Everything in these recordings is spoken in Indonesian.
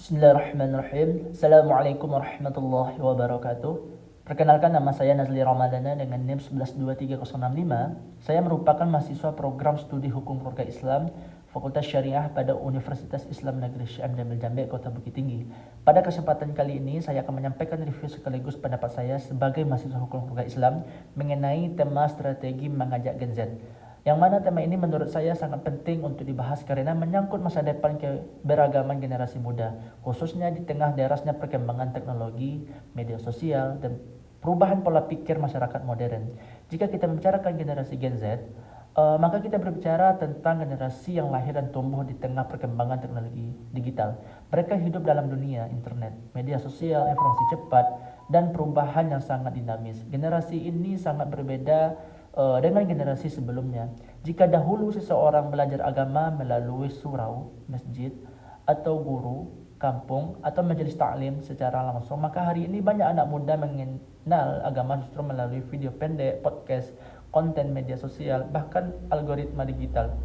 Bismillahirrahmanirrahim. Assalamualaikum warahmatullahi wabarakatuh. Perkenalkan, nama saya Nazli Ramadana dengan NIM 112365. Saya merupakan mahasiswa program studi hukum keluarga Islam Fakultas Syariah pada Universitas Islam Negeri Syam Jamil Jambe, Kota Bukit Tinggi. Pada kesempatan kali ini saya akan menyampaikan review sekaligus pendapat saya sebagai mahasiswa hukum keluarga Islam mengenai tema strategi mengajak Gen Z. Yang mana tema ini menurut saya sangat penting untuk dibahas karena menyangkut masa depan keberagaman generasi muda, khususnya di tengah derasnya perkembangan teknologi, media sosial, dan perubahan pola pikir masyarakat modern. Jika kita membicarakan generasi Gen Z, maka kita berbicara tentang generasi yang lahir dan tumbuh di tengah perkembangan teknologi digital. Mereka hidup dalam dunia internet, media sosial, informasi cepat, dan perubahan yang sangat dinamis. Generasi ini sangat berbeda dengan generasi sebelumnya. Jika dahulu seseorang belajar agama melalui surau, masjid, atau guru, kampung, atau majelis taklim secara langsung, maka hari ini banyak anak muda mengenal agama justru melalui video pendek, podcast, konten media sosial, bahkan algoritma digital.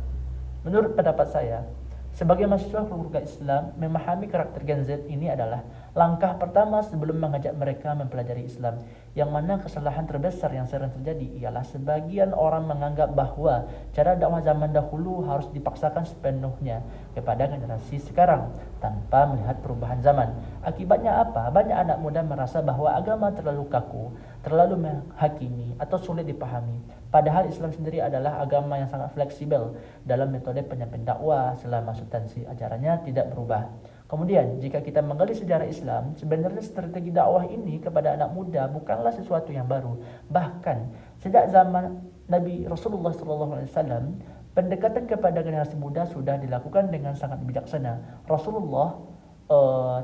Menurut pendapat saya, sebagai mahasiswa keluarga Islam, memahami karakter Gen Z ini adalah langkah pertama sebelum mengajak mereka mempelajari Islam. Yang mana kesalahan terbesar yang sering terjadi ialah sebagian orang menganggap bahwa cara dakwah zaman dahulu harus dipaksakan sepenuhnya kepada generasi sekarang tanpa melihat perubahan zaman. Akibatnya apa? Banyak anak muda merasa bahwa agama terlalu kaku, terlalu menghakimi, atau sulit dipahami. Padahal Islam sendiri adalah agama yang sangat fleksibel dalam metode penyampaian dakwah selama substansi ajarannya tidak berubah. Kemudian, jika kita menggali sejarah Islam, sebenarnya strategi dakwah ini kepada anak muda bukanlah sesuatu yang baru. Bahkan, sejak zaman Nabi Rasulullah SAW, pendekatan kepada generasi muda sudah dilakukan dengan sangat bijaksana. Rasulullah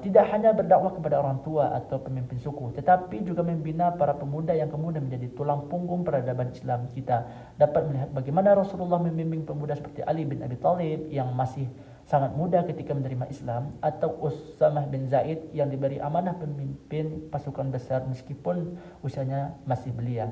tidak hanya berdakwah kepada orang tua atau pemimpin suku, tetapi juga membina para pemuda yang kemudian menjadi tulang punggung peradaban Islam. Kita dapat melihat bagaimana Rasulullah membimbing pemuda seperti Ali bin Abi Thalib yang masih sangat muda ketika menerima Islam, atau Usamah bin Zaid yang diberi amanah pemimpin pasukan besar meskipun usianya masih belia.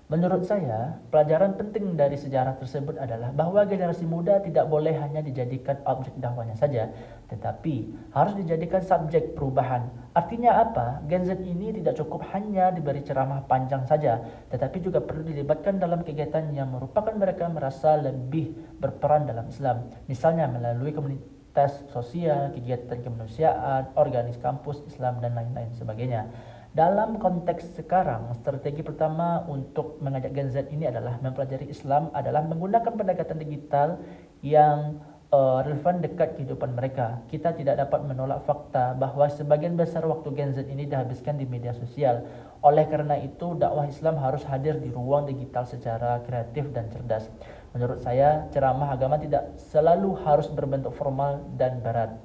Menurut saya, pelajaran penting dari sejarah tersebut adalah bahwa generasi muda tidak boleh hanya dijadikan objek dakwahnya saja, tetapi harus dijadikan subjek perubahan. Artinya apa? Gen Z ini tidak cukup hanya diberi ceramah panjang saja, tetapi juga perlu dilibatkan dalam kegiatan yang merupakan mereka merasa lebih berperan dalam Islam. Misalnya melalui komunitas sosial, kegiatan kemanusiaan, organisasi kampus Islam, dan lain-lain sebagainya. Dalam konteks sekarang, strategi pertama untuk mengajak Gen Z ini adalah mempelajari Islam adalah menggunakan pendekatan digital yang relevan dekat kehidupan mereka. Kita tidak dapat menolak fakta bahwa sebagian besar waktu Gen Z ini dihabiskan di media sosial. Oleh karena itu, dakwah Islam harus hadir di ruang digital secara kreatif dan cerdas. Menurut saya, ceramah agama tidak selalu harus berbentuk formal dan berat.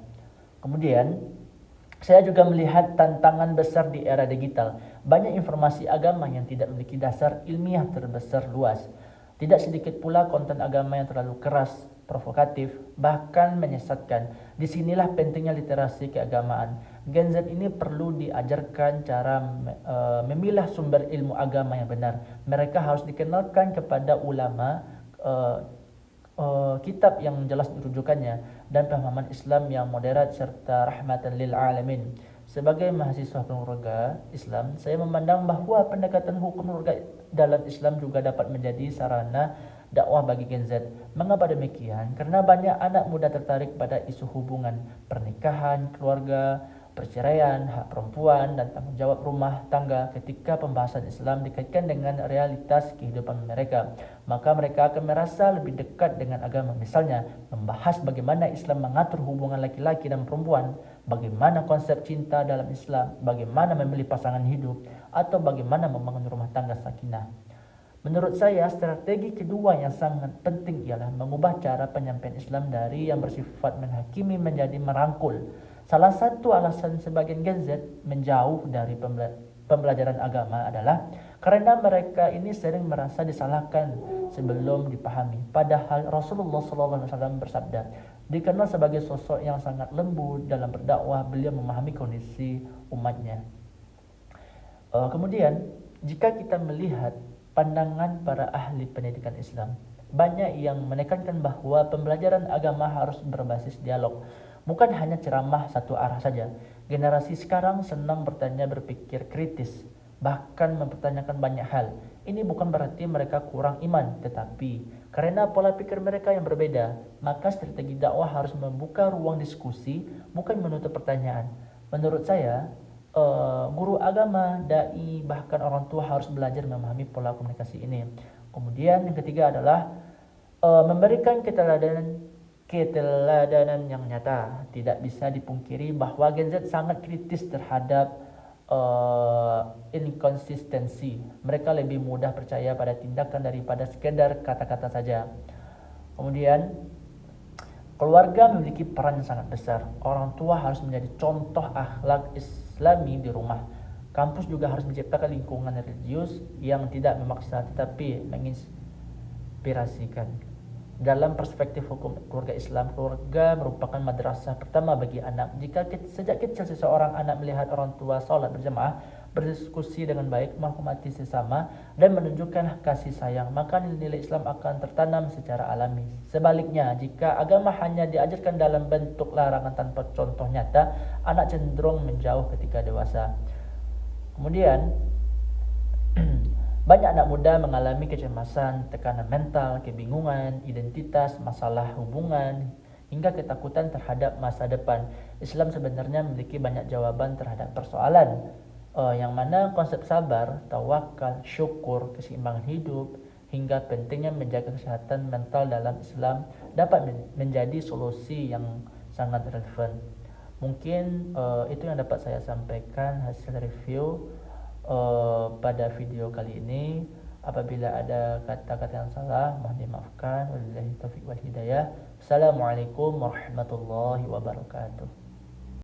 Kemudian, saya juga melihat tantangan besar di era digital. Banyak informasi agama yang tidak memiliki dasar ilmiah terbesar luas. Tidak sedikit pula konten agama yang terlalu keras, provokatif, bahkan menyesatkan. Disinilah pentingnya literasi keagamaan. Gen Z ini perlu diajarkan cara memilah sumber ilmu agama yang benar. Mereka harus dikenalkan kepada ulama, kitab yang jelas rujukannya, dan pemahaman Islam yang moderat serta rahmatan lil alamin. Sebagai mahasiswa keluarga Islam, saya memandang bahwa pendekatan hukum keluarga dalam Islam juga dapat menjadi sarana dakwah bagi Gen Z. Mengapa demikian? Karena banyak anak muda tertarik pada isu hubungan, pernikahan, keluarga, perceraian, hak perempuan, dan tanggung jawab rumah tangga. Ketika pembahasan Islam dikaitkan dengan realitas kehidupan mereka, maka mereka akan merasa lebih dekat dengan agama. Misalnya, membahas bagaimana Islam mengatur hubungan laki-laki dan perempuan, bagaimana konsep cinta dalam Islam, bagaimana memilih pasangan hidup, atau bagaimana membangun rumah tangga sakinah. Menurut saya, strategi kedua yang sangat penting ialah mengubah cara penyampaian Islam dari yang bersifat menghakimi menjadi merangkul. Salah satu alasan sebagian Gen Z menjauh dari pembelajaran agama adalah karena mereka ini sering merasa disalahkan sebelum dipahami. Padahal Rasulullah SAW bersabda, dikenal sebagai sosok yang sangat lembut dalam berdakwah. Beliau memahami kondisi umatnya. Kemudian, jika kita melihat pandangan para ahli pendidikan Islam, banyak yang menekankan bahwa pembelajaran agama harus berbasis dialog. Bukan hanya ceramah satu arah saja. Generasi sekarang senang bertanya, berpikir kritis, bahkan mempertanyakan banyak hal. Ini bukan berarti mereka kurang iman, tetapi karena pola pikir mereka yang berbeda, maka strategi dakwah harus membuka ruang diskusi, bukan menutup pertanyaan. Menurut saya, guru agama, dai, bahkan orang tua harus belajar memahami pola komunikasi ini. Kemudian yang ketiga adalah memberikan keteladanan yang nyata. Tidak bisa dipungkiri bahwa Gen Z sangat kritis terhadap inkonsistensi. Mereka lebih mudah percaya pada tindakan daripada sekedar kata-kata saja. Kemudian keluarga memiliki peran yang sangat besar. Orang tua harus menjadi contoh akhlak Islami di rumah. Kampus juga harus menciptakan lingkungan religius yang tidak memaksa tetapi menginspirasikan. Dalam perspektif hukum keluarga Islam, keluarga merupakan madrasah pertama bagi anak. Jika sejak kecil seseorang anak melihat orang tua sholat berjamaah, berdiskusi dengan baik, menghormati sesama, dan menunjukkan kasih sayang, maka nilai-nilai Islam akan tertanam secara alami. Sebaliknya, jika agama hanya diajarkan dalam bentuk larangan tanpa contoh nyata, anak cenderung menjauh ketika dewasa. Kemudian, banyak anak muda mengalami kecemasan, tekanan mental, kebingungan, identitas, masalah hubungan, hingga ketakutan terhadap masa depan. Islam sebenarnya memiliki banyak jawaban terhadap persoalan, yang mana konsep sabar, tawakal, syukur, keseimbangan hidup, hingga pentingnya menjaga kesehatan mental dalam Islam dapat menjadi solusi yang sangat relevan. Mungkin itu yang dapat saya sampaikan hasil review pada video kali ini. Apabila ada kata-kata yang salah, mohon dimaafkan. Wabillahi taufiq wal hidayah. Assalamualaikum warahmatullahi wabarakatuh.